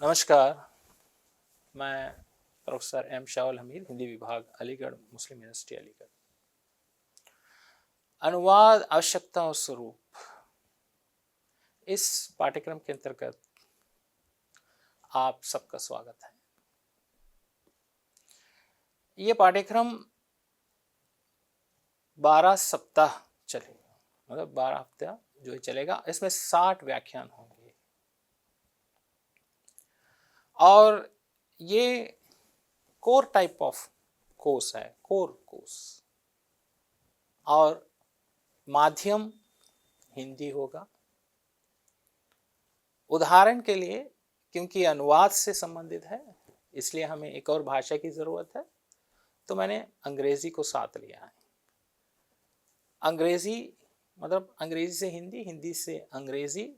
नमस्कार, मैं professor M Saul Hamid, Hindi विभाग, अलीगढ़ मुस्लिम यूनिवर्सिटी अलीगढ़। अनुवाद, आवश्यकता और स्वरूप, इस पाठ्यक्रम के अंतर्गत आप सबका स्वागत है। ये पाठ्यक्रम 12 सप्ताह चलेगा, मतलब 12 हफ्ता जो चलेगा। इसमें 60 व्याख्यान होंगे और ये कोर टाइप ऑफ कोर्स है, कोर कोर्स, और माध्यम हिंदी होगा। उदाहरण के लिए, क्योंकि अनुवाद से संबंधित है इसलिए हमें एक और भाषा की ज़रूरत है, तो मैंने अंग्रेज़ी को साथ लिया है। अंग्रेज़ी मतलब अंग्रेज़ी से हिंदी, हिंदी से अंग्रेज़ी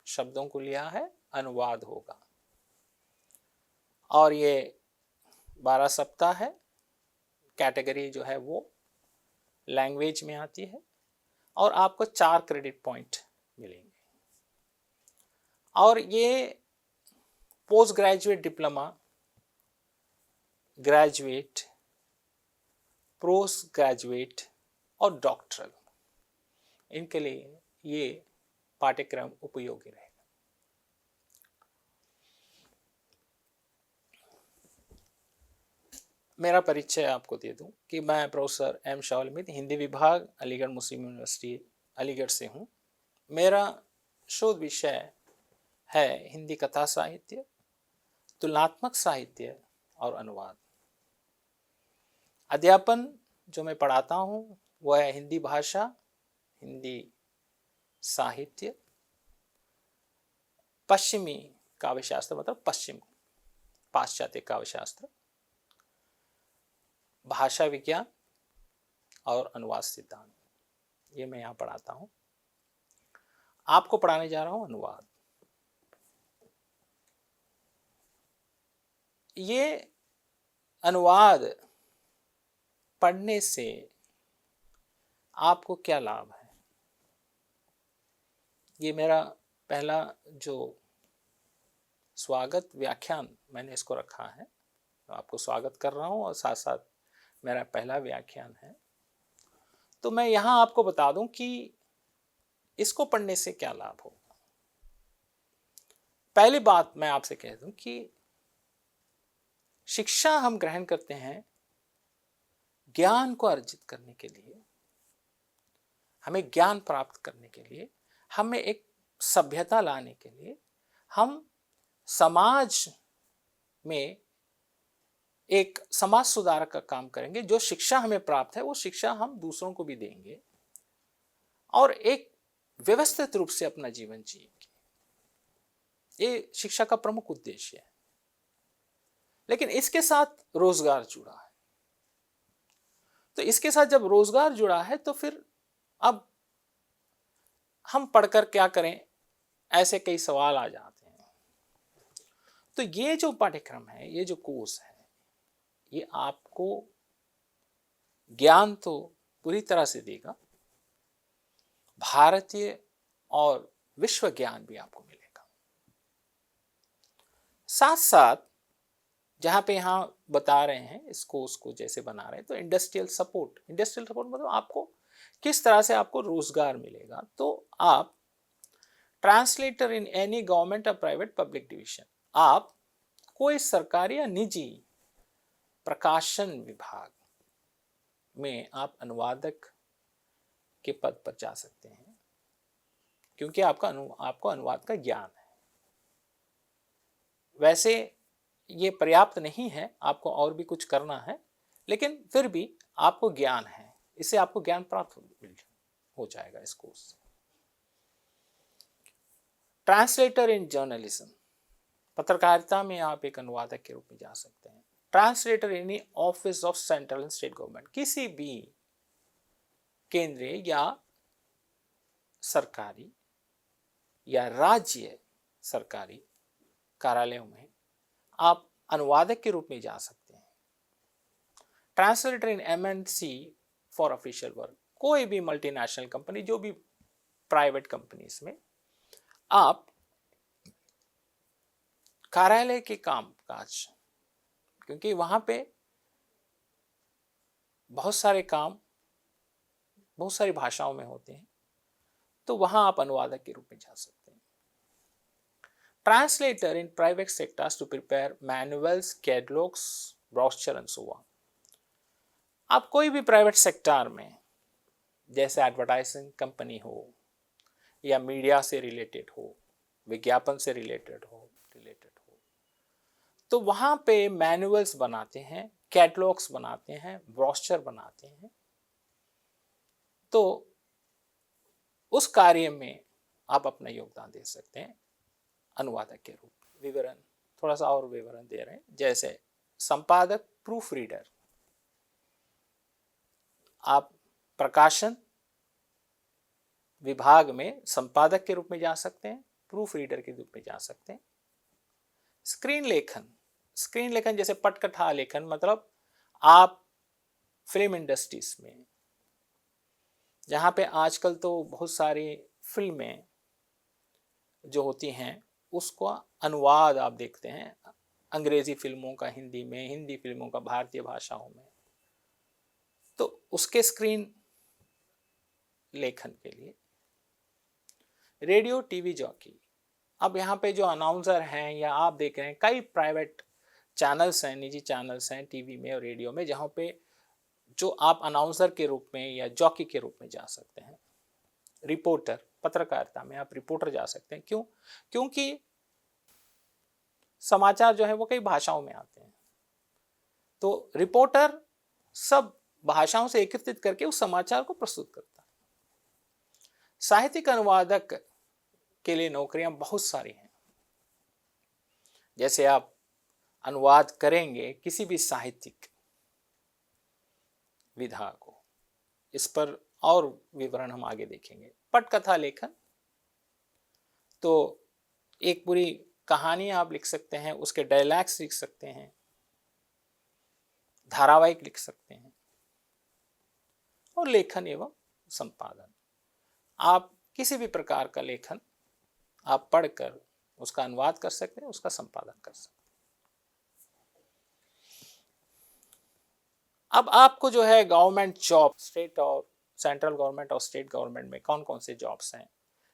शब्दों को लिया है, अनुवाद होगा। और ये 12 सप्ताह है। कैटेगरी जो है वो लैंग्वेज में आती है और आपको 4 क्रेडिट पॉइंट मिलेंगे। और ये post graduate diploma, graduate, post graduate और डॉक्टरल, इनके लिए ये पाठ्यक्रम उपयोगी रहेगा। मेरा परिचय आपको दे दूं कि मैं प्रोफेसर एम शाउल हमीद, हिंदी विभाग, अलीगढ़ मुस्लिम यूनिवर्सिटी अलीगढ़ से हूं। मेरा शोध विषय है हिंदी कथा साहित्य, तुलनात्मक साहित्य और अनुवाद। अध्यापन जो मैं पढ़ाता हूं वह है हिंदी भाषा, हिंदी साहित्य, पश्चिमी काव्यशास्त्र मतलब पश्चिम पाश्चात्य काव्यशास्त्र, भाषा विज्ञान और अनुवाद सिद्धांत, ये मैं यहाँ पढ़ाता हूँ। आपको पढ़ाने जा रहा हूँ अनुवाद। ये अनुवाद पढ़ने से आपको क्या लाभ है? ये मेरा पहला जो स्वागत व्याख्यान मैंने इसको रखा है, आपको स्वागत कर रहा हूँ और साथ साथ मेरा पहला व्याख्यान है। तो मैं यहाँ आपको बता दूं कि इसको पढ़ने से क्या लाभ होगा। पहली बात मैं आपसे कह दूं कि शिक्षा हम ग्रहण करते हैं ज्ञान को अर्जित करने के लिए, हमें ज्ञान प्राप्त करने के लिए, हमें एक सभ्यता लाने के लिए, हम समाज में एक समाज सुधारक का काम करेंगे। जो शिक्षा हमें प्राप्त है वो शिक्षा हम दूसरों को भी देंगे और एक व्यवस्थित रूप से अपना जीवन जिएंगे। ये शिक्षा का प्रमुख उद्देश्य है। लेकिन इसके साथ रोजगार जुड़ा है। तो इसके साथ जब रोजगार जुड़ा है तो फिर अब हम पढ़कर क्या करें, ऐसे कई सवाल आ जाते हैं। तो ये जो पाठ्यक्रम है, ये जो कोर्स है, ये आपको ज्ञान तो पूरी तरह से देगा, भारतीय और विश्व ज्ञान भी आपको मिलेगा। साथ साथ जहाँ पे यहाँ बता रहे हैं इस कोर्स को जैसे बना रहे हैं, तो इंडस्ट्रियल सपोर्ट मतलब आपको किस तरह से आपको रोजगार मिलेगा। तो आप ट्रांसलेटर इन एनी गवर्नमेंट और प्राइवेट पब्लिक डिवीजन, आप कोई सरकारी या निजी प्रकाशन विभाग में आप अनुवादक के पद पर जा सकते हैं, क्योंकि आपको अनुवाद का ज्ञान है। वैसे ये पर्याप्त नहीं है, आपको और भी कुछ करना है, लेकिन फिर भी आपको ज्ञान है, इससे आपको ज्ञान प्राप्त हो जाएगा इस कोर्स से। ट्रांसलेटर इन जर्नलिज्म, पत्रकारिता में आप एक अनुवादक के रूप में जा सकते हैं। Translator in office of central and state government, किसी भी केंद्रीय या सरकारी या राज्य सरकारी कार्यालयों में आप अनुवादक के रूप में जा सकते हैं। Translator in MNC for official work, कोई भी मल्टीनेशनल कंपनी, जो भी प्राइवेट कंपनीज में आप कार्यालय के काम काज, क्योंकि वहाँ पे बहुत सारे काम बहुत सारी भाषाओं में होते हैं, तो वहाँ आप अनुवादक के रूप में जा सकते हैं। Translator in private sectors to prepare manuals, catalogues, brochure and so on. आप कोई भी प्राइवेट सेक्टर में, जैसे एडवर्टाइजिंग कंपनी हो या मीडिया से रिलेटेड हो, विज्ञापन से रिलेटेड हो, तो वहाँ पे मैनुअल्स बनाते हैं, कैटलॉग्स बनाते हैं, ब्रोशर बनाते हैं। तो उस कार्य में आप अपना योगदान दे सकते हैं अनुवादक के रूप में। विवरण, थोड़ा सा और विवरण दे रहे हैं, जैसे संपादक, प्रूफ रीडर। आप प्रकाशन विभाग में संपादक के रूप में जा सकते हैं, प्रूफ रीडर के रूप में जा सकते हैं। स्क्रीन लेखन, स्क्रीन लेखन जैसे पटकथा लेखन, मतलब आप फिल्म इंडस्ट्रीज में, जहाँ पे आजकल तो बहुत सारी फिल्में जो होती हैं उसको अनुवाद आप देखते हैं, अंग्रेजी फिल्मों का हिंदी में, हिंदी फिल्मों का भारतीय भाषाओं में, तो उसके स्क्रीन लेखन के लिए। रेडियो टीवी जॉकी, अब यहाँ पे जो अनाउंसर हैं या आप देख रहे हैं कई प्राइवेट चैनल्स हैं, निजी चैनल्स हैं टीवी में और रेडियो में, जहाँ पे जो आप अनाउंसर के रूप में या जॉकी के रूप में जा सकते हैं। रिपोर्टर, पत्रकारिता में आप रिपोर्टर जा सकते हैं। क्यों? क्योंकि समाचार जो है वो कई भाषाओं में आते हैं, तो रिपोर्टर सब भाषाओं से एकत्रित करके उस समाचार को प्रस्तुत करता है। साहित्यिक अनुवादक के लिए नौकरियां बहुत सारी हैं। जैसे आप अनुवाद करेंगे किसी भी साहित्यिक विधा को, इस पर और विवरण हम आगे देखेंगे। पटकथा लेखन, तो एक पूरी कहानी आप लिख सकते हैं, उसके डायलॉग्स लिख सकते हैं, धारावाहिक लिख सकते हैं। और लेखन एवं संपादन, आप किसी भी प्रकार का लेखन आप पढ़कर उसका अनुवाद कर सकते हैं, उसका संपादन कर सकते हैं। अब आपको जो है गवर्नमेंट जॉब, स्टेट और सेंट्रल गवर्नमेंट और स्टेट गवर्नमेंट में कौन कौन से जॉब्स हैं,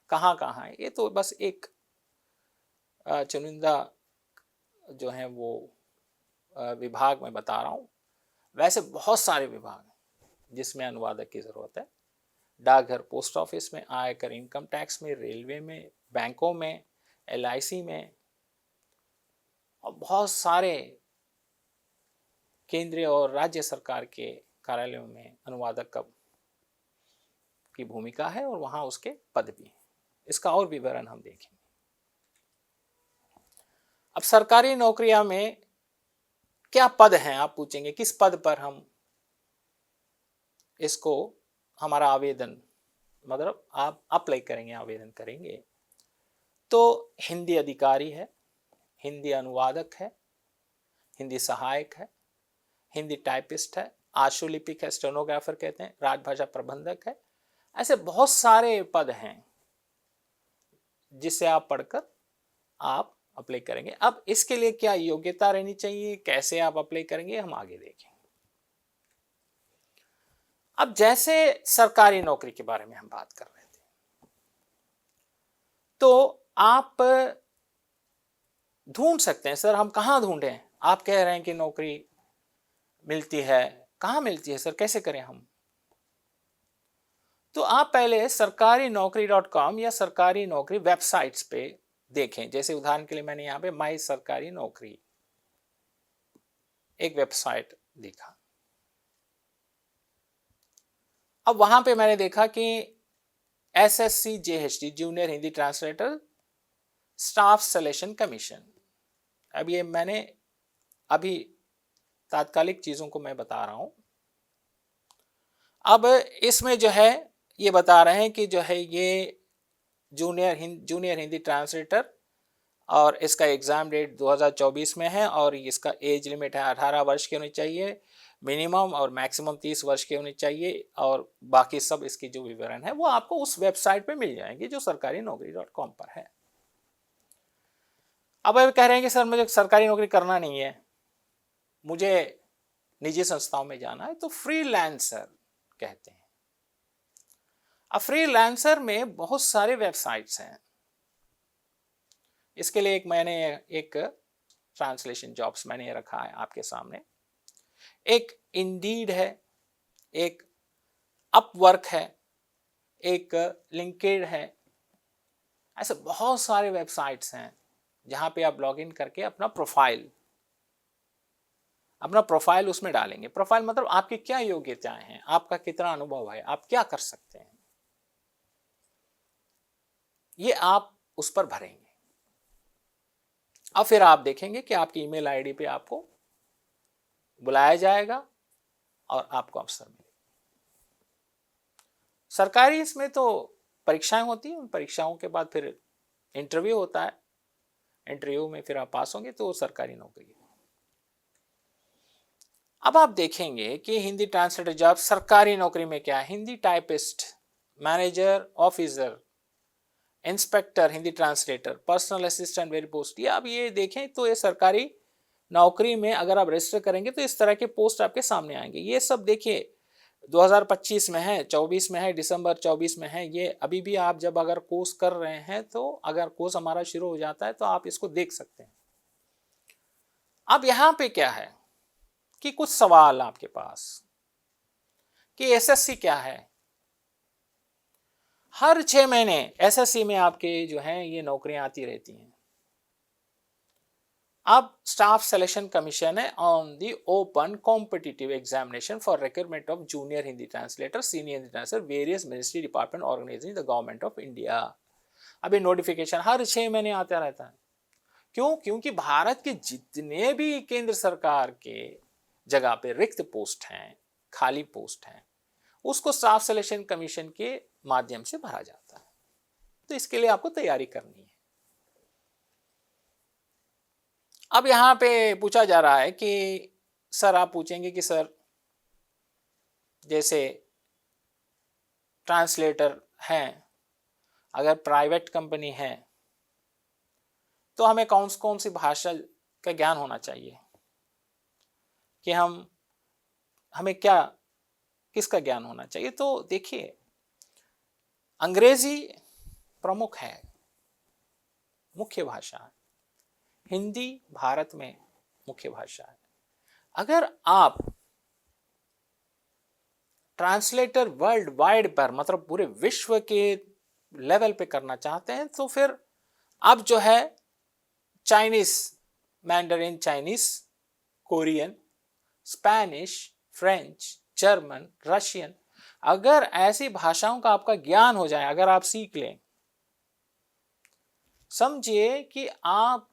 कहाँ कहाँ हैं, ये तो बस एक चुनिंदा जो है वो विभाग में बता रहा हूँ। वैसे बहुत सारे विभाग हैं जिसमें अनुवादक की ज़रूरत है। डाकघर, पोस्ट ऑफिस में, आयकर इनकम टैक्स में, रेलवे में, बैंकों में, LIC में, और बहुत सारे केंद्रीय और राज्य सरकार के कार्यालयों में अनुवादक की भूमिका है और वहाँ उसके पद भी हैं। इसका और विवरण हम देखेंगे। अब सरकारी नौकरियां में क्या पद हैं, आप पूछेंगे किस पद पर हम इसको हमारा आवेदन, मतलब आप अप्लाई करेंगे, आवेदन करेंगे। तो हिंदी अधिकारी है, हिंदी अनुवादक है, हिंदी सहायक है, हिंदी टाइपिस्ट है, आशुलिपिक है, स्टेनोग्राफर कहते हैं, राजभाषा प्रबंधक है। ऐसे बहुत सारे पद हैं जिसे आप पढ़कर आप अप्लाई करेंगे। अब इसके लिए क्या योग्यता रहनी चाहिए, कैसे आप अप्लाई करेंगे, हम आगे देखेंगे। अब जैसे सरकारी नौकरी के बारे में हम बात कर रहे थे, तो आप ढूंढ सकते हैं, सर हम कहाँ ढूंढें? आप कह रहे हैं कि नौकरी मिलती है, कहाँ मिलती है सर, कैसे करें हम? तो आप पहले sarkarinokri.com या सरकारी नौकरी वेबसाइट्स पे देखें। जैसे उदाहरण के लिए मैंने यहाँ पे माई सरकारी नौकरी एक वेबसाइट देखा। अब वहां पे मैंने देखा कि SSC JHT junior Hindi translator staff selection commission. अब ये मैंने अभी तात्कालिक चीज़ों को मैं बता रहा हूं। अब इसमें जो है ये बता रहे हैं कि जो है ये जूनियर हिंदी ट्रांसलेटर, और इसका एग्ज़ाम डेट 2024 में है, और इसका एज लिमिट है 18 वर्ष की होनी चाहिए मिनिमम, और मैक्सिमम 30 वर्ष की होनी चाहिए, और बाकी सब इसकी जो विवरण है वो आपको उस वेबसाइट पे मिल जाएंगे जो sarkarinokri.com पर है। अब वे कह रहे हैं कि सर मुझे सरकारी नौकरी करना नहीं है, मुझे निजी संस्थाओं में जाना है, तो फ्रीलांसर कहते हैं। अब फ्रीलांसर में बहुत सारे वेबसाइट्स हैं। इसके लिए मैंने एक ट्रांसलेशन जॉब्स मैंने रखा है आपके सामने। एक इंडीड है, एक अपवर्क है, एक लिंक्डइन है। ऐसे बहुत सारे वेबसाइट्स हैं जहां पे आप लॉगिन करके अपना प्रोफाइल उसमें डालेंगे। प्रोफाइल मतलब आपकी क्या योग्यताएं हैं, आपका कितना अनुभव है, आप क्या कर सकते हैं, ये आप उस पर भरेंगे। अब फिर आप देखेंगे कि आपकी ईमेल आईडी पे आपको बुलाया जाएगा और आपको अवसर मिलेगा। सरकारी इसमें तो परीक्षाएं होती हैं, उन परीक्षाओं के बाद फिर इंटरव्यू होता है। इंटरव्यू में फिर आप पास होंगे तो सरकारी नौकरी है। अब आप देखेंगे कि हिंदी ट्रांसलेटर जॉब सरकारी नौकरी में क्या है। Hindi typist, manager, officer, inspector, Hindi translator, personal assistant, very post. ये आप ये देखें तो ये सरकारी नौकरी में अगर आप रजिस्टर करेंगे तो इस तरह के पोस्ट आपके सामने आएंगे। ये सब देखिए 2025 में है, 24 में है, दिसंबर 24 में है। ये अभी भी आप जब अगर कोर्स कर रहे हैं तो अगर कोर्स हमारा शुरू हो जाता है तो आप इसको देख सकते हैं। अब यहाँ पे क्या है कि कुछ सवाल आपके पास कि एसएससी क्या है। हर 6 महीने एसएससी में आपके जो हैं ये नौकरियां आती रहती हैं। अब स्टाफ सिलेक्शन कमीशन है on the open competitive examination for recruitment of junior Hindi translator, senior Hindi translator, various ministry department organising the government of India. अभी नोटिफिकेशन हर 6 महीने आता रहता है। क्यों? क्योंकि भारत के जितने भी केंद्र सरकार के जगह पे रिक्त पोस्ट हैं, खाली पोस्ट हैं, उसको स्टाफ सिलेक्शन कमीशन के माध्यम से भरा जाता है। तो इसके लिए आपको तैयारी करनी है। अब यहां पे पूछा जा रहा है कि सर, आप पूछेंगे कि सर जैसे ट्रांसलेटर हैं, अगर प्राइवेट कंपनी है तो हमें कौन कौन सी भाषा का ज्ञान होना चाहिए, कि हमें क्या किसका ज्ञान होना चाहिए। तो देखिए, अंग्रेजी प्रमुख है, मुख्य भाषा है। हिंदी भारत में मुख्य भाषा है। अगर आप ट्रांसलेटर वर्ल्ड वाइड पर, मतलब पूरे विश्व के लेवल पे करना चाहते हैं तो फिर अब जो है Chinese, Mandarin Chinese, Korean, Spanish, French, German, Russian, अगर ऐसी भाषाओं का आपका ज्ञान हो जाए, अगर आप सीख लें, समझिए कि आप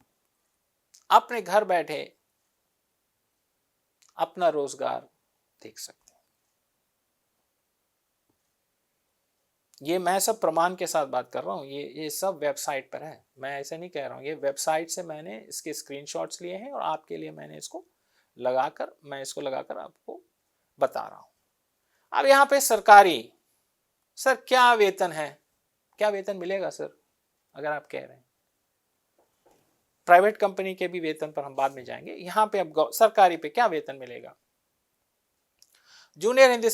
अपने घर बैठे अपना रोजगार देख सकते हैं। ये मैं सब प्रमाण के साथ बात कर रहा हूं। ये सब वेबसाइट पर है, मैं ऐसे नहीं कह रहा हूं। ये वेबसाइट से मैंने इसके स्क्रीनशॉट्स लिए हैं और आपके लिए मैंने इसको लगाकर आपको बता रहा हूं। अब यहां पे सरकारी, सर क्या वेतन है, क्या वेतन मिलेगा सर, अगर आप कह रहे हैं। प्राइवेट कंपनी के भी वेतन पर हम बाद में जाएंगे। यहां पे अब सरकारी पे क्या वेतन मिलेगा। Junior Hindi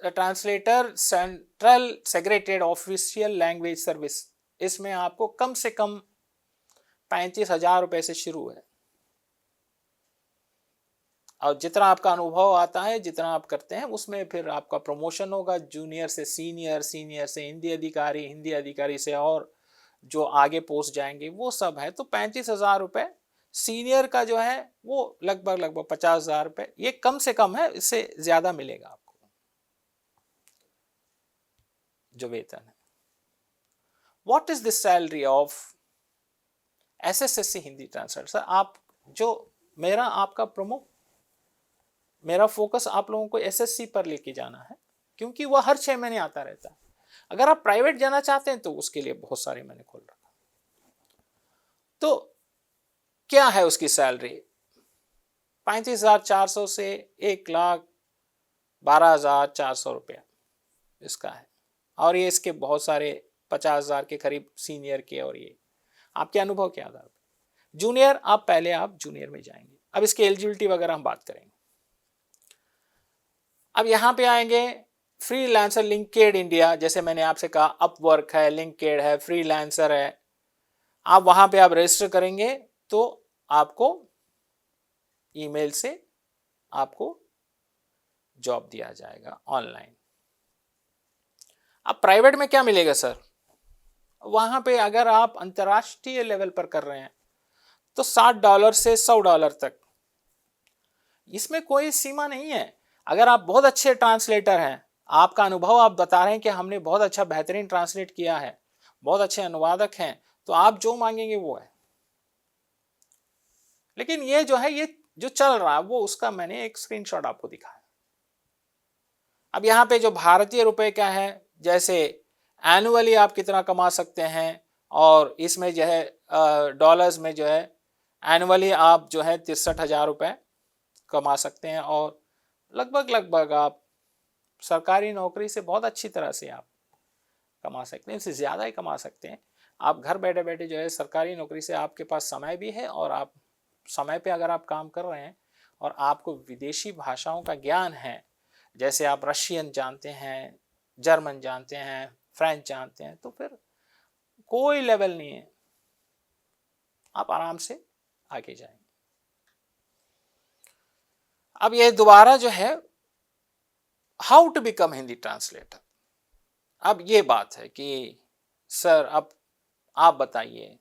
translator, central secretariat official language service, इसमें आपको कम से कम 35,000 रुपए से शुरू है। और जितना आपका अनुभव आता है, जितना आप करते हैं, उसमें फिर आपका प्रमोशन होगा। जूनियर से सीनियर, सीनियर से हिंदी अधिकारी, हिंदी अधिकारी से और जो आगे पोस्ट जाएंगे वो सब है। तो 35,000 रुपए सीनियर का जो है वो लगभग 50,000 रुपए, ये कम से कम है, इससे ज्यादा मिलेगा आपको जो वेतन है। What is the salary of SSC Hindi translator. Sir आप जो मेरा फोकस आप लोगों को एसएससी पर लेके जाना है, क्योंकि वह हर 6 महीने आता रहता है। अगर आप प्राइवेट जाना चाहते हैं तो उसके लिए बहुत सारे मैंने खोल रखा। तो क्या है उसकी सैलरी, 35,400 से 1,12,400 रुपया इसका है। और ये इसके बहुत सारे 50,000 के करीब सीनियर के, और ये आपके अनुभव के आधार पर। जूनियर, आप पहले आप जूनियर में जाएंगे। अब इसकी एलिजिबिलिटी वगैरह हम बात करेंगे। अब यहां पे आएंगे फ्रीलांसर, लिंक्डइन इंडिया, जैसे मैंने आपसे कहा अपवर्क है, लिंक्डइन है, फ्रीलांसर है। आप वहां पे आप रजिस्टर करेंगे तो आपको ईमेल से आपको जॉब दिया जाएगा ऑनलाइन। अब प्राइवेट में क्या मिलेगा सर? वहां पे अगर आप अंतर्राष्ट्रीय लेवल पर कर रहे हैं तो $60 से $100 तक, इसमें कोई सीमा नहीं है। अगर आप बहुत अच्छे ट्रांसलेटर हैं, आपका अनुभव आप बता रहे हैं कि हमने बहुत अच्छा बेहतरीन ट्रांसलेट किया है, बहुत अच्छे अनुवादक हैं, तो आप जो मांगेंगे वो है। लेकिन ये जो है, ये जो चल रहा है वो उसका मैंने एक स्क्रीनशॉट आपको दिखाया। अब यहाँ पे जो भारतीय रुपए का है, जैसे एनुअली आप कितना कमा सकते हैं, और इसमें जो है डॉलर्स में जो है एनुअली आप जो है 63,000 रुपये कमा सकते हैं, और लगभग आप सरकारी नौकरी से बहुत अच्छी तरह से आप कमा सकते हैं, इससे ज़्यादा ही कमा सकते हैं। आप घर बैठे बैठे जो है सरकारी नौकरी से आपके पास समय भी है, और आप समय पे अगर आप काम कर रहे हैं और आपको विदेशी भाषाओं का ज्ञान है, जैसे आप रशियन जानते हैं, जर्मन जानते हैं, फ्रेंच जानते हैं, तो फिर कोई लेवल नहीं है, आप आराम से आगे जाएंगे। अब ये दोबारा जो है how to become Hindi translator. अब ये बात है कि सर अब आप बताइए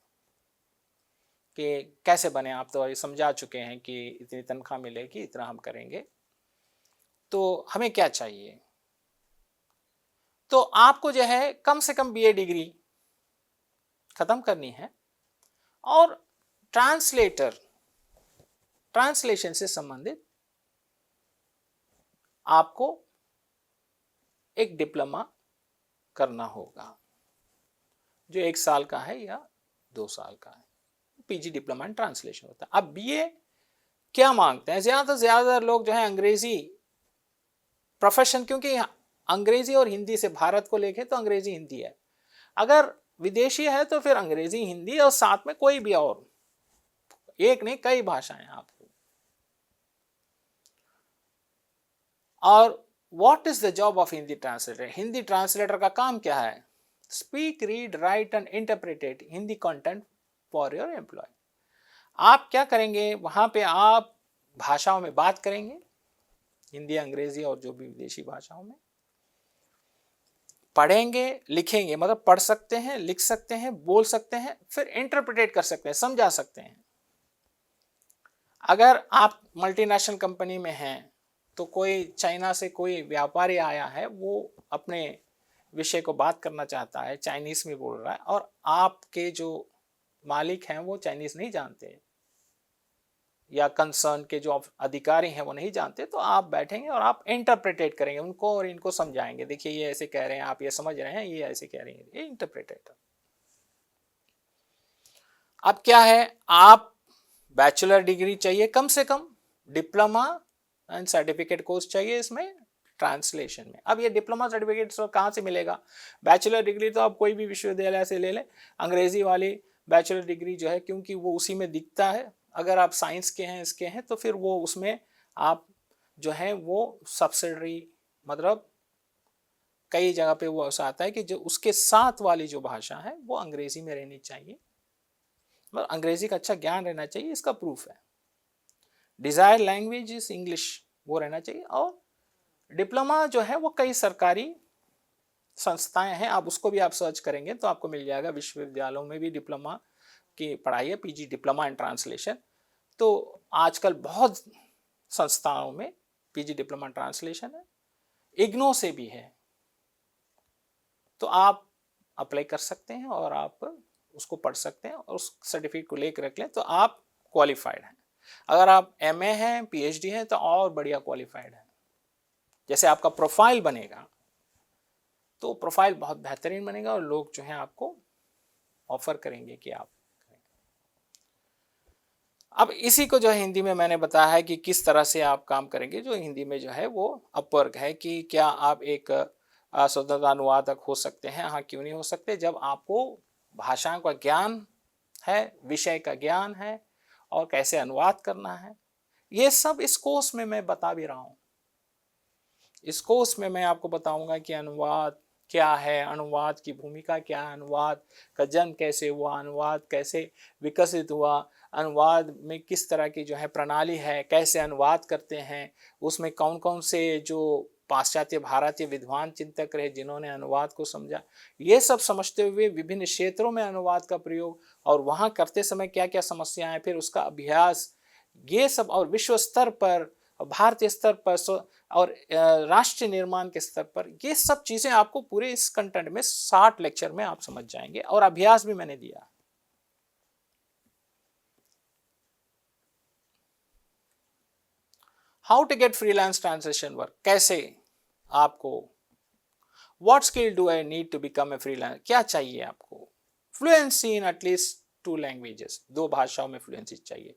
कि कैसे बने। आप तो ये समझा चुके हैं कि इतनी तनख्वाह मिलेगी, इतना हम करेंगे, तो हमें क्या चाहिए? तो आपको जो है कम से कम बीए डिग्री खत्म करनी है, और ट्रांसलेशन से संबंधित आपको एक डिप्लोमा करना होगा, जो 1 साल का है या 2 साल का है। पीजी डिप्लोमा इन ट्रांसलेशन होता है। अब बीए क्या मांगते हैं? ज्यादा से ज्यादा लोग जो है अंग्रेजी प्रोफेशन, क्योंकि अंग्रेजी और हिंदी से भारत को लेके तो अंग्रेजी हिंदी है, अगर विदेशी है तो फिर अंग्रेजी हिंदी, और साथ में कोई भी और एक नहीं कई भाषाएं आपको। और what is the job of Hindi translator? Hindi translator का काम क्या है? Speak, read, write and interpret Hindi content for your employ. आप क्या करेंगे वहां पे? आप भाषाओं में बात करेंगे, हिंदी, अंग्रेजी और जो भी विदेशी भाषाओं में पढ़ेंगे, लिखेंगे, मतलब पढ़ सकते हैं, लिख सकते हैं, बोल सकते हैं, फिर इंटरप्रेट कर सकते हैं, समझा सकते हैं। अगर आप मल्टीनेशनल कंपनी में हैं तो कोई चाइना से कोई व्यापारी आया है, वो अपने विषय को बात करना चाहता है, चाइनीज में बोल रहा है, और आपके जो मालिक हैं वो चाइनीज नहीं जानते, या कंसर्न के जो अधिकारी हैं वो नहीं जानते, तो आप बैठेंगे और आप इंटरप्रेटेट करेंगे उनको, और इनको समझाएंगे, देखिए ये ऐसे कह रहे हैं, आप ये समझ रहे हैं, ये ऐसे कह रहे हैं, ये इंटरप्रेटेटर। अब क्या है, आप बैचलर डिग्री चाहिए कम से कम, डिप्लोमा एंड सर्टिफिकेट कोर्स चाहिए इसमें ट्रांसलेशन में। अब ये डिप्लोमा सर्टिफिकेट कहाँ से मिलेगा? बैचलर डिग्री तो आप कोई भी विश्वविद्यालय से ले लें, अंग्रेजी वाली बैचलर डिग्री जो है, क्योंकि वो उसी में दिखता है। अगर आप साइंस के हैं, इसके हैं, तो फिर वो उसमें आप जो है वो सब्सिडरी, मतलब कई जगह पे वो ऐसा आता है कि जो उसके साथ वाली जो भाषा है वो अंग्रेजी में रहनी चाहिए, मतलब अंग्रेजी का अच्छा ज्ञान रहना चाहिए, इसका प्रूफ है। डिजायर लैंग्वेज इज इंग्लिश, वो रहना चाहिए। और डिप्लोमा जो है वो कई सरकारी संस्थाएं हैं, आप उसको भी आप सर्च करेंगे तो आपको मिल जाएगा। विश्वविद्यालयों में भी डिप्लोमा की पढ़ाई है, पीजी डिप्लोमा इन ट्रांसलेशन। तो आजकल बहुत संस्थाओं में पीजी डिप्लोमा ट्रांसलेशन है, इग्नो से भी है, तो आप अप्लाई कर सकते हैं और आप उसको पढ़ सकते हैं, और उस सर्टिफिकेट को लेकर रख लें तो आप क्वालिफाइड हैं। अगर आप एमए हैं, पीएचडी हैं, तो और बढ़िया क्वालिफाइड है। जैसे आपका प्रोफाइल बनेगा तो प्रोफाइल बहुत बेहतरीन बनेगा, और लोग जो हैं आपको ऑफर करेंगे कि आप करें। अब इसी को जो है हिंदी में मैंने बताया है कि किस तरह से आप काम करेंगे। जो हिंदी में जो है वो अपवर्क है कि क्या आप एक स्वतंत्र अनुवादक हो सकते हैं? हाँ, क्यों नहीं हो सकते? जब आपको भाषाओं का ज्ञान है, विषय का ज्ञान है और कैसे अनुवाद करना है, ये सब इस कोर्स में मैं बता भी रहा हूँ। इस कोर्स में मैं आपको बताऊंगा कि अनुवाद क्या है, अनुवाद की भूमिका क्या है, अनुवाद का जन्म कैसे हुआ, अनुवाद कैसे विकसित हुआ, अनुवाद में किस तरह की जो है प्रणाली है, कैसे अनुवाद करते हैं, उसमें कौन कौन से जो पाश्चात्य भारतीय विद्वान चिंतक रहे जिन्होंने अनुवाद को समझा, ये सब समझते हुए विभिन्न क्षेत्रों में अनुवाद का प्रयोग और वहाँ करते समय क्या क्या समस्याएं, फिर उसका अभ्यास, ये सब, और विश्व स्तर पर, भारतीय स्तर पर और राष्ट्र निर्माण के स्तर पर, ये सब चीजें आपको पूरे इस कंटेंट में 60 लेक्चर में आप समझ जाएंगे। और अभ्यास भी मैंने दिया। How to get freelance translation work, कैसे आपको, what skill do I need to become a freelance, क्या चाहिए आपको, फ्लुएंसी इन एटलीस्ट 2 लैंग्वेजेस, 2 भाषाओं में फ्लुएंसी चाहिए,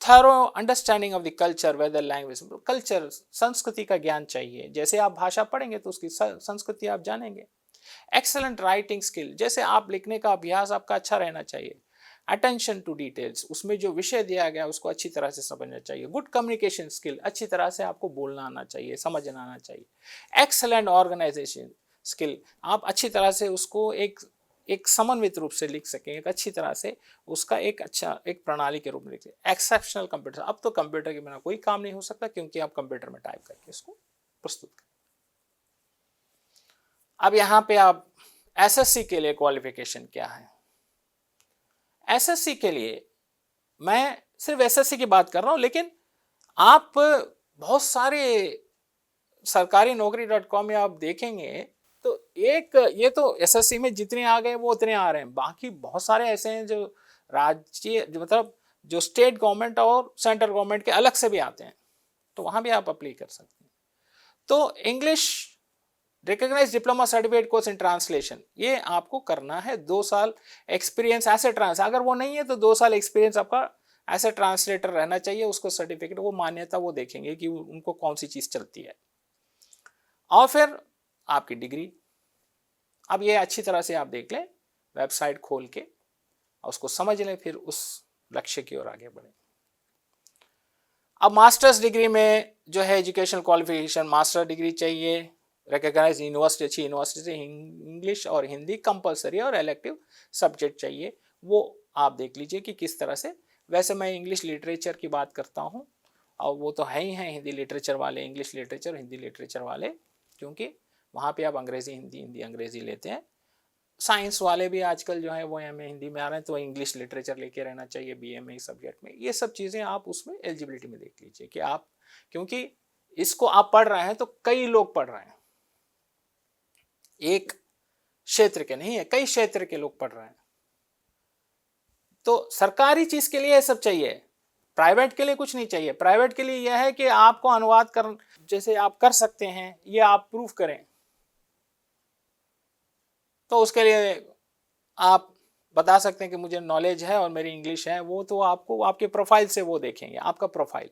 thorough understanding of the culture whether language, culture संस्कृति का ज्ञान चाहिए, जैसे आप भाषा पढ़ेंगे तो उसकी संस्कृति आप जानेंगे, एक्सेलेंट राइटिंग स्किल, जैसे आप लिखने का अभ्यास आपका अच्छा रहना चाहिए, अटेंशन टू डिटेल्स, उसमें जो विषय दिया गया उसको अच्छी तरह से समझना चाहिए, गुड कम्युनिकेशन स्किल, अच्छी तरह से आपको बोलना आना चाहिए, समझना आना चाहिए, एक्सेलेंट ऑर्गेनाइजेशन स्किल, आप अच्छी तरह से उसको एक समन्वित रूप से लिख सकें, एक अच्छी तरह से उसका एक अच्छा एक प्रणाली के रूप में लिख सकें, एक्सेप्शनल कंप्यूटर, अब तो कंप्यूटर के बिना कोई काम नहीं हो सकता क्योंकि आप कंप्यूटर में टाइप करके इसको प्रस्तुत करें। अब यहाँ पे आप एसएससी के लिए क्वालिफिकेशन क्या है, एसएससी के लिए मैं सिर्फ एसएससी की बात कर रहा हूं, लेकिन आप बहुत सारे सरकारी नौकरी.com में आप देखेंगे तो एक ये तो एसएससी में जितने आ गए वो उतने आ रहे हैं, बाकी बहुत सारे ऐसे हैं जो राज्य जो मतलब जो स्टेट गवर्नमेंट और सेंट्रल गवर्नमेंट के अलग से भी आते हैं, तो वहां भी आप अप्लाई कर सकते हैं। तो English recognise diploma certificate course in translation, ये आपको करना है, 2 साल एक्सपीरियंस ऐसे अगर वो नहीं है तो 2 साल एक्सपीरियंस आपका ऐसे ट्रांसलेटर रहना चाहिए, उसको सर्टिफिकेट वो मान्यता वो देखेंगे कि उनको कौन सी चीज चलती है, और फिर आपकी डिग्री। अब ये अच्छी तरह से आप देख लें, वेबसाइट खोल के और उसको समझ लें, फिर उस लक्ष्य की ओर आगे बढ़ें। अब मास्टर्स डिग्री में जो है एजुकेशनल क्वालिफिकेशन, मास्टर डिग्री चाहिए, रिकॉग्नाइज यूनिवर्सिटी, अच्छी यूनिवर्सिटी से इंग्लिश और हिंदी कंपलसरी और इलेक्टिव सब्जेक्ट चाहिए, वो आप देख लीजिए कि किस तरह से। वैसे मैं इंग्लिश लिटरेचर की बात करता हूँ और वो तो है ही हैं हिंदी लिटरेचर वाले, इंग्लिश लिटरेचर हिंदी लिटरेचर वाले, क्योंकि वहाँ पे आप अंग्रेजी हिंदी, हिंदी अंग्रेजी लेते हैं। साइंस वाले भी आजकल जो है वो एमए हिंदी में आ रहे हैं, तो इंग्लिश लिटरेचर लेके रहना चाहिए बीएमए सब्जेक्ट में। ये सब चीज़ें आप उसमें एलिजिबिलिटी में देख लीजिए कि आप, क्योंकि इसको आप पढ़ रहे हैं तो कई लोग पढ़ रहे हैं, एक क्षेत्र के नहीं है, कई क्षेत्र के लोग पढ़ रहे हैं। तो सरकारी चीज के लिए ये सब चाहिए, प्राइवेट के लिए कुछ नहीं चाहिए। प्राइवेट के लिए यह है कि आपको अनुवाद कर जैसे आप कर सकते हैं, ये आप प्रूफ करें, तो उसके लिए आप बता सकते हैं कि मुझे नॉलेज है और मेरी इंग्लिश है, वो तो आपको आपके प्रोफाइल से वो देखेंगे, आपका प्रोफाइल।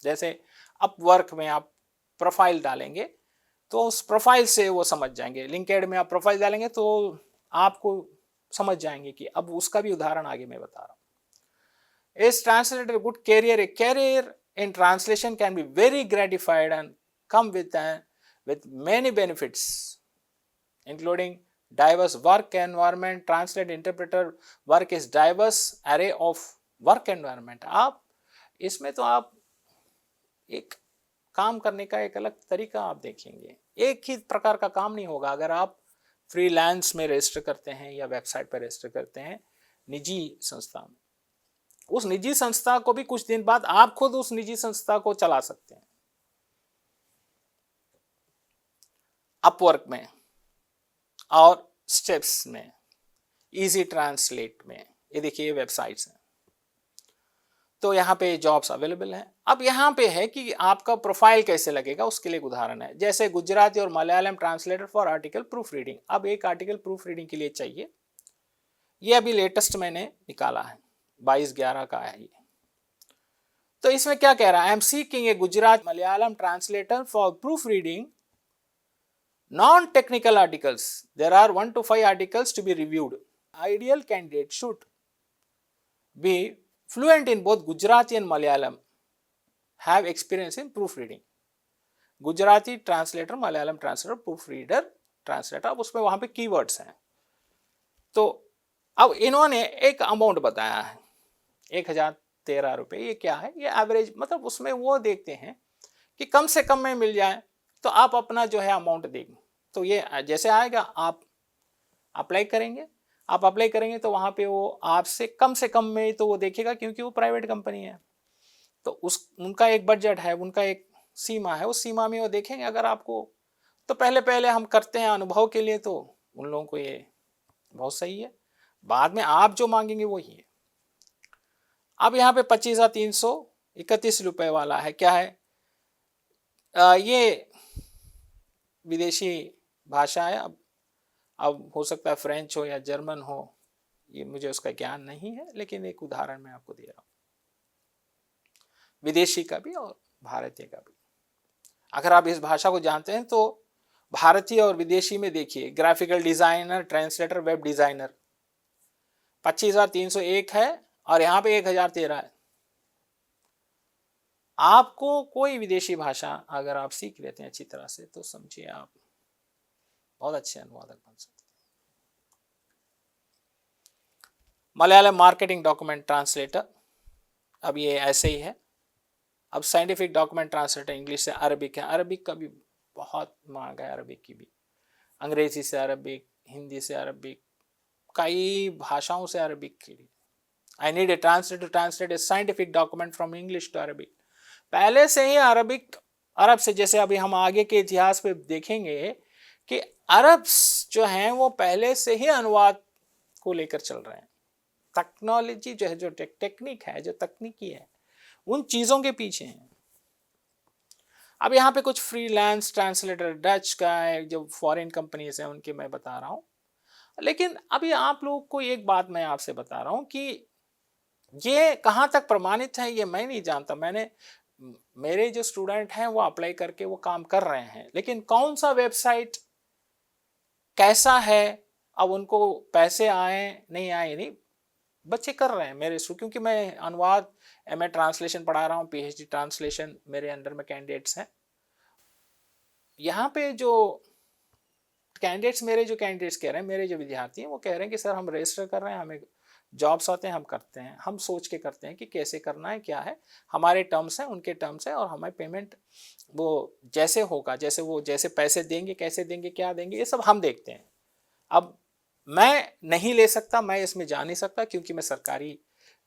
जैसे अपवर्क में आप प्रोफाइल डालेंगे तो उस प्रोफाइल से वो समझ जाएंगे, लिंक्डइन में आप प्रोफाइल डालेंगे तो आपको समझ जाएंगे कि, अब उसका भी उदाहरण आगे मैं बता रहा हूँ। इस translator good career, a career in translation can be very gratified and come with many benefits including diverse work environment. Translate interpreter work is diverse array of work environment. आप इसमें तो आप एक काम करने का एक अलग तरीका आप देखेंगे, एक ही प्रकार का काम नहीं होगा। अगर आप फ्रीलांस में रजिस्टर करते हैं या वेबसाइट पर रजिस्टर करते हैं निजी संस्था में, उस निजी संस्था को भी कुछ दिन बाद आप खुद उस निजी संस्था को चला सकते हैं। अपवर्क में और स्टेप्स में, इजी ट्रांसलेट में, ये देखिए वेबसाइट्स हैं, तो यहाँ पे जॉब्स अवेलेबल हैं। अब यहाँ पे है कि आपका प्रोफाइल कैसे लगेगा, उसके लिए एक उदाहरण है। जैसे गुजराती और Malayalam translator for article proof reading, अब एक आर्टिकल प्रूफ रीडिंग के लिए चाहिए, ये अभी लेटेस्ट मैंने निकाला है, 22/11 का है ये। तो इसमें क्या कह रहा है, I am seeking A Gujarat Malayalam translator for proof reading non-technical articles. There are 1 to 5 articles to be reviewed. Ideal candidate should be fluent in both Gujarati and Malayalam, have experience in proofreading. Gujarati translator, Malayalam translator, proof reader, translator, अब उसमें वहां पे keywords हैं। तो अब इन्होंने एक amount बताया है 1013 रुपये। ये क्या है? ये एवरेज, मतलब उसमें वो देखते हैं कि कम से कम में मिल जाए, तो आप अपना जो है अमाउंट देंगे। तो ये जैसे आएगा आप अप्लाई करेंगे, आप अप्लाई करेंगे तो वहाँ पे वो आपसे कम से कम में तो वो देखेगा, क्योंकि वो प्राइवेट कंपनी है तो उनका एक बजट है, उनका एक सीमा है, उस सीमा में वो देखेंगे। अगर आपको, तो पहले पहले हम करते हैं अनुभव के लिए, तो उन लोगों को ये बहुत सही है, बाद में आप जो मांगेंगे वही है। अब यहाँ पे 25,331 रुपये वाला है, क्या है? ये विदेशी भाषा है। अब हो सकता है फ्रेंच हो या जर्मन हो, ये मुझे उसका ज्ञान नहीं है, लेकिन एक उदाहरण मैं आपको दे रहा हूँ, विदेशी का भी और भारतीय का भी। अगर आप इस भाषा को जानते हैं तो भारतीय और विदेशी में देखिए, graphical designer, translator, web designer 25,301 है और यहाँ पे 1013 है। आपको कोई विदेशी भाषा अगर आप सीख लेते हैं अच्छी तरह से, तो समझिए आप बहुत अच्छे अनुवादक बन सकते हैं। मलयालम मार्केटिंग डॉक्यूमेंट ट्रांसलेटर, अब ये ऐसे ही है। अब साइंटिफिक डॉक्यूमेंट ट्रांसलेटर इंग्लिश से अरबिक है, अरबिक का भी बहुत मांग है, अरबिक की भी, अंग्रेजी से अरबिक, हिंदी से अरबिक, कई भाषाओं से अरबिक के लिए। I need a translator to translate a scientific document from English to Arabic. पहले से ही अरबिक, अरब से, जैसे अभी हम आगे के इतिहास पे देखेंगे कि अरब जो हैं वो पहले से ही अनुवाद को लेकर चल रहे हैं। टेक्नोलॉजी जो है, जो टेक्निक है, जो तकनीकी है, उन चीजों के पीछे हैं। अब यहाँ पे कुछ फ्रीलांस ट्रांसलेटर डच का है, जो फॉरेन कंपनीज हैं, उनके मैं बता रहा हूँ। लेकिन अभी आप लोग को एक बात मैं आपसे बता रहा हूँ कि ये कहाँ तक प्रमाणित है ये मैं नहीं जानता। मेरे जो स्टूडेंट हैं वो अप्लाई करके वो काम कर रहे हैं, लेकिन कौन सा वेबसाइट कैसा है, अब उनको पैसे आए नहीं आए नहीं, बच्चे कर रहे हैं मेरे स्टूडेंट, क्योंकि मैं अनुवाद एमए ट्रांसलेशन पढ़ा रहा हूँ, पीएचडी ट्रांसलेशन मेरे अंडर में कैंडिडेट्स हैं। यहाँ पे जो कैंडिडेट्स, मेरे जो कैंडिडेट्स कह रहे हैं, मेरे जो विद्यार्थी हैं, वो कह रहे हैं कि सर हम रजिस्टर कर रहे हैं, हमें जॉब्स आते हैं, हम करते हैं, हम सोच के करते हैं कि कैसे करना है, क्या है, हमारे टर्म्स हैं, उनके टर्म्स हैं, और हमें पेमेंट वो जैसे होगा, जैसे वो जैसे पैसे देंगे, कैसे देंगे, क्या देंगे, ये सब हम देखते हैं। अब मैं नहीं ले सकता, मैं इसमें जा नहीं सकता, क्योंकि मैं सरकारी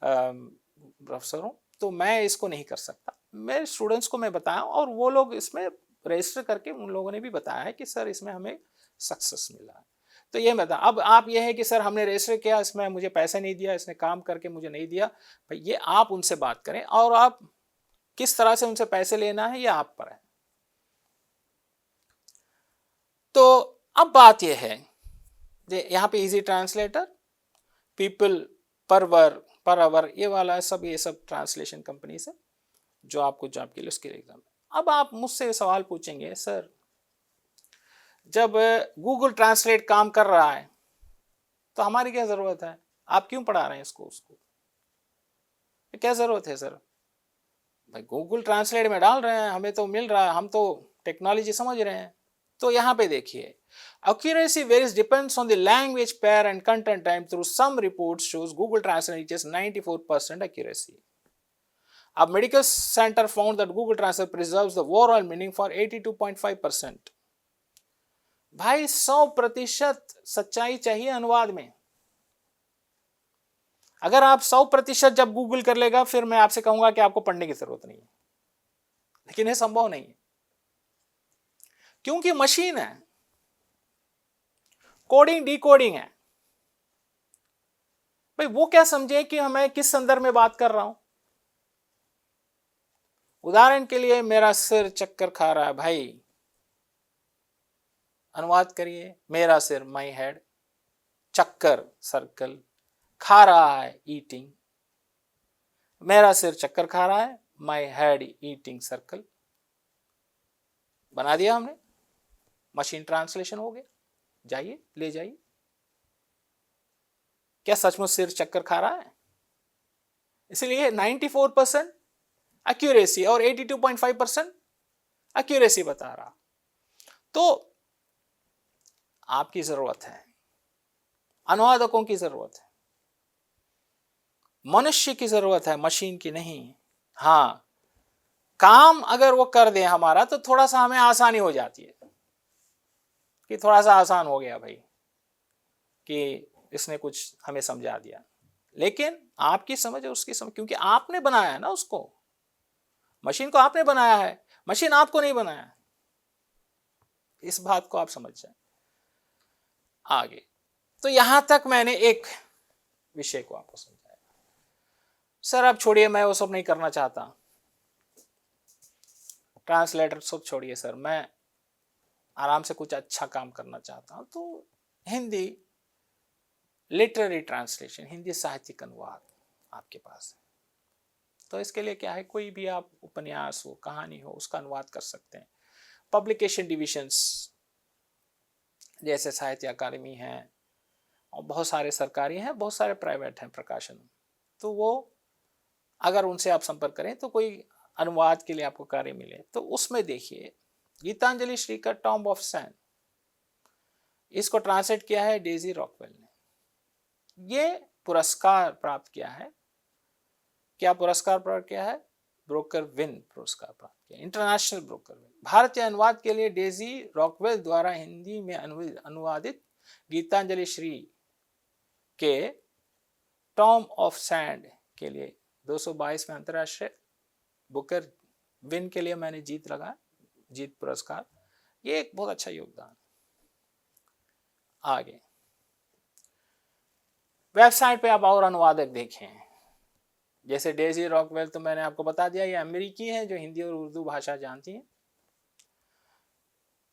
प्रोफेसर हूँ, तो मैं इसको नहीं कर सकता। मेरे स्टूडेंट्स को मैं बताया, और वो लोग इसमें रजिस्टर करके उन लोगों ने भी बताया है कि सर इसमें हमें सक्सेस मिला है। तो ये बता, अब आप ये है कि सर हमने रजिस्टर किया, इसमें मुझे पैसा नहीं दिया, इसने काम करके मुझे नहीं दिया, भाई ये आप उनसे बात करें, और आप किस तरह से उनसे पैसे लेना है ये आप पर है। तो अब बात यह है, यहाँ पे easy translator, people per hour, ये वाला सब, ये सब ट्रांसलेशन कंपनी से जो आपको जॉब के लिए उसके एग्जाम। अब आप मुझसे सवाल पूछेंगे, सर जब गूगल ट्रांसलेट काम कर रहा है तो हमारी क्या जरूरत है, आप क्यों पढ़ा रहे हैं इसको, उसको क्या जरूरत है सर? भाई गूगल ट्रांसलेट में डाल रहे हैं, हमें तो मिल रहा है, हम तो टेक्नोलॉजी समझ रहे हैं। तो यहाँ पे देखिए, accuracy varies depends on the language pair and content time. Through some reports shows Google Translate reaches 94% accuracy. A medical center found that Google Translate preserves the overall meaning for 82.5%. भाई 100% सच्चाई चाहिए अनुवाद में। अगर आप 100% जब गूगल कर लेगा, फिर मैं आपसे कहूंगा कि आपको पढ़ने की जरूरत नहीं है, लेकिन यह संभव नहीं है, क्योंकि मशीन है, कोडिंग डिकोडिंग है। भाई वो क्या समझे कि हमें किस संदर्भ में बात कर रहा हूं। उदाहरण के लिए, मेरा सिर चक्कर खा रहा है, भाई अनुवाद करिए, मेरा सिर, माई हेड, चक्कर सर्कल, खा रहा है ईटिंग, मेरा सिर चक्कर खा रहा है, माई हेड ईटिंग सर्कल, बना दिया हमने, मशीन ट्रांसलेशन हो गया। जाइए ले जाइए। क्या सचमुच सिर चक्कर खा रहा है? इसलिए 94% एक्यूरेसी और 82.5% एक्यूरेसी बता रहा। तो आपकी जरूरत है, अनुवादकों की जरूरत है, मनुष्य की जरूरत है, मशीन की नहीं। हाँ, काम अगर वो कर दे हमारा तो थोड़ा सा हमें आसानी हो जाती है कि थोड़ा सा आसान हो गया भाई कि इसने कुछ हमें समझा दिया। लेकिन आपकी समझ और उसकी समझ, क्योंकि आपने बनाया है ना उसको, मशीन को आपने बनाया है, मशीन आपको नहीं बनाया है। इस बात को आप समझ जाए आगे। तो यहां तक मैंने एक विषय को आपको समझाया। सर अब छोड़िए, मैं वो सब नहीं करना चाहता, ट्रांसलेटर सब छोड़िए सर, मैं आराम से कुछ अच्छा काम करना चाहता हूं। तो हिंदी लिटरेरी ट्रांसलेशन, हिंदी साहित्यिक अनुवाद आपके पास है। तो इसके लिए क्या है, कोई भी आप उपन्यास हो, कहानी हो, उसका अनुवाद कर सकते हैं। पब्लिकेशन डिविजन्स जैसे साहित्य अकादमी है, और बहुत सारे सरकारी हैं, बहुत सारे प्राइवेट हैं प्रकाशन, तो वो अगर उनसे आप संपर्क करें तो कोई अनुवाद के लिए आपको कार्य मिले तो उसमें देखिए गीतांजलि श्री का टॉम्ब ऑफ सैंड, इसको ट्रांसलेट किया है डेजी रॉकवेल ने। ये पुरस्कार प्राप्त किया है। क्या पुरस्कार प्राप्त किया है? ब्रोकर विन पुरस्कार प्राप्त किया, इंटरनेशनल ब्रोकर विन। भारतीय अनुवाद के लिए डेजी रॉकवेल द्वारा हिंदी में अनुवादित गीतांजलि श्री के टॉम्ब ऑफ सैंड के लिए 222 में अंतर्राष्ट्रीय बुकर विन के लिए मैंने जीत पुरस्कार। ये एक बहुत अच्छा योगदान। आगे वेबसाइट पे आप और अनुवादक देखें, जैसे डेजी रॉकवेल तो मैंने आपको बता दिया, ये अमेरिकी है जो हिंदी और उर्दू भाषा जानती हैं।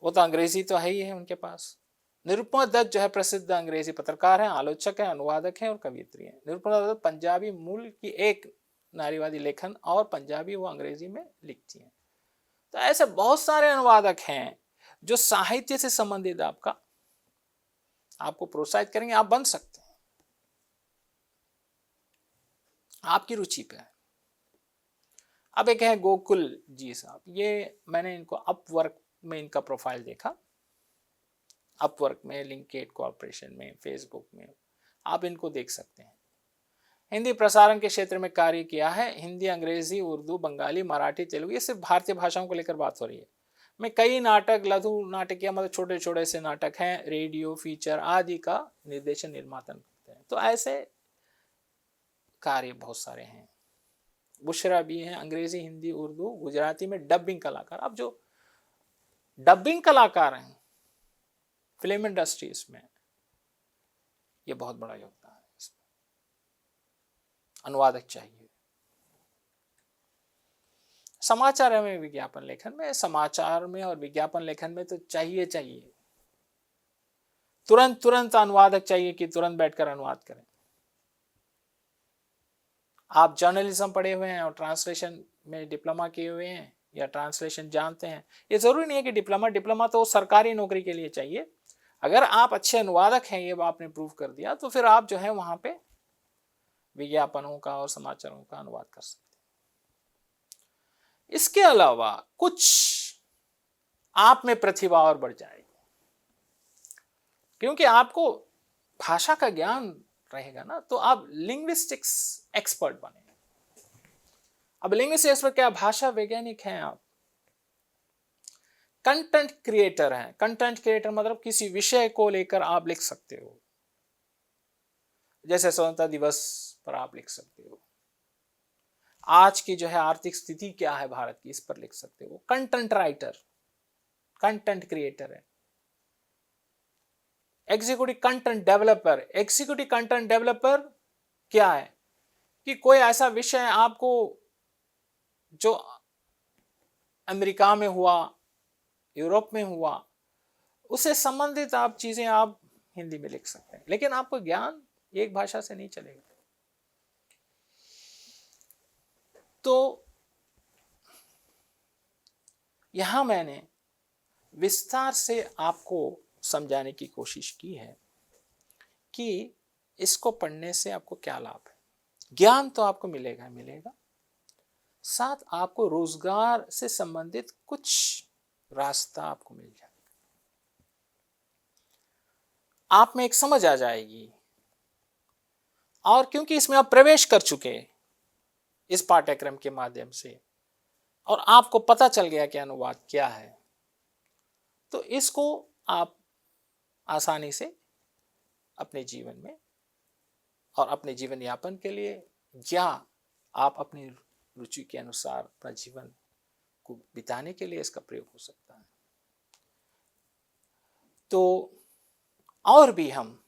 वो तो अंग्रेजी तो है ही है उनके पास। निरुपमा दत्त जो है प्रसिद्ध अंग्रेजी पत्रकार हैं, आलोचक हैं, अनुवादक हैं और कवियत्री हैं। निरुपमा दत्त पंजाबी मूल की एक नारीवादी लेखन और पंजाबी वो अंग्रेजी में लिखती हैं। तो ऐसे बहुत सारे अनुवादक हैं जो साहित्य से संबंधित आपको प्रोत्साहित करेंगे। आप बन सकते हैं, आपकी रुचि पे है। अब एक है गोकुल जी साहब, ये मैंने इनको अपवर्क में इनका प्रोफाइल देखा, अपवर्क में, लिंकेड कॉर्पोरेशन में, फेसबुक में, आप इनको देख सकते हैं। हिंदी प्रसारण के क्षेत्र में कार्य किया है। हिंदी, अंग्रेजी, उर्दू, बंगाली, मराठी, तेलुगु, ये सिर्फ भारतीय भाषाओं को लेकर बात हो रही है। में कई नाटक, लघु नाटक या मतलब छोटे छोटे से नाटक हैं, रेडियो, फीचर आदि का निर्देशन, निर्माण करते हैं। तो ऐसे कार्य बहुत सारे हैं। बुशरा भी हैं, अंग्रेजी, हिंदी, उर्दू, गुजराती में डबिंग कलाकार। अब जो डबिंग कलाकार हैं फिल्म इंडस्ट्रीज में, ये बहुत बड़ा योगदान है। इसमें अनुवादक चाहिए। समाचार में, विज्ञापन लेखन में, समाचार में और विज्ञापन लेखन में तो चाहिए तुरंत अनुवादक चाहिए कि तुरंत बैठकर अनुवाद करें। आप जर्नलिज्म पढ़े हुए हैं और ट्रांसलेशन में डिप्लोमा किए हुए हैं या ट्रांसलेशन जानते हैं, ये जरूरी नहीं है कि डिप्लोमा तो सरकारी नौकरी के लिए चाहिए। अगर आप अच्छे अनुवादक हैं, ये आपने प्रूव कर दिया, तो फिर आप जो है वहां पे विज्ञापनों का और समाचारों का अनुवाद कर सकते हैं। इसके अलावा कुछ आप में प्रतिभा और बढ़ जाएगी, क्योंकि आपको भाषा का ज्ञान रहेगा ना, तो आप लिंग्विस्टिक्स एक्सपर्ट बने। अब लिंग्विस्टिक्स एक्सपर्ट क्या? भाषा वैज्ञानिक हैं आप, कंटेंट क्रिएटर हैं। कंटेंट क्रिएटर मतलब किसी विषय को लेकर आप लिख सकते हो, जैसे स्वतंत्रता दिवस पर आप लिख सकते हो, आज की जो है आर्थिक स्थिति क्या है भारत की, इस पर लिख सकते हो। कंटेंट राइटर, कंटेंट क्रिएटर है। एग्जीक्यूटिव कंटेंट डेवलपर क्या है कि कोई ऐसा विषय आपको जो अमेरिका में हुआ, यूरोप में हुआ, उससे संबंधित आप चीजें आप हिंदी में लिख सकते हैं, लेकिन आपको ज्ञान एक भाषा से नहीं चलेगा। तो यहां मैंने विस्तार से आपको समझाने की कोशिश की है कि इसको पढ़ने से आपको क्या लाभ है। ज्ञान तो आपको मिलेगा मिलेगा, साथ आपको रोजगार से संबंधित कुछ रास्ता आपको मिल जाएगा। आप में एक समझ आ जाएगी, और क्योंकि इसमें आप प्रवेश कर चुके हैं इस पाठ्यक्रम के माध्यम से, और आपको पता चल गया कि अनुवाद क्या है, तो इसको आप आसानी से अपने जीवन में और अपने जीवन यापन के लिए, या आप अपनी रुचि के अनुसार अपना जीवन को बिताने के लिए इसका प्रयोग हो सकता है। तो और भी हम,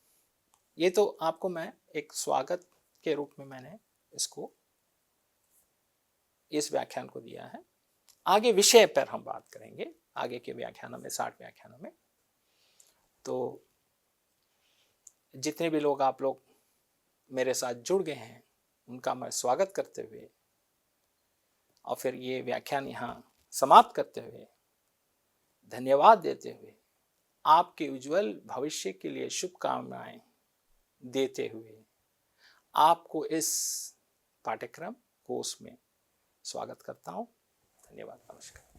ये तो आपको मैं एक स्वागत के रूप में मैंने इसको, इस व्याख्यान को दिया है। आगे विषय पर हम बात करेंगे आगे के व्याख्यानों में, 60 व्याख्यानों में। तो जितने भी लोग आप लोग मेरे साथ जुड़ गए हैं उनका मैं स्वागत करते हुए, और फिर ये व्याख्यान यहाँ समाप्त करते हुए, धन्यवाद देते हुए, आपके उज्जवल भविष्य के लिए शुभकामनाएं देते हुए, आपको इस पाठ्यक्रम कोर्स में स्वागत करता हूँ। धन्यवाद, नमस्कार।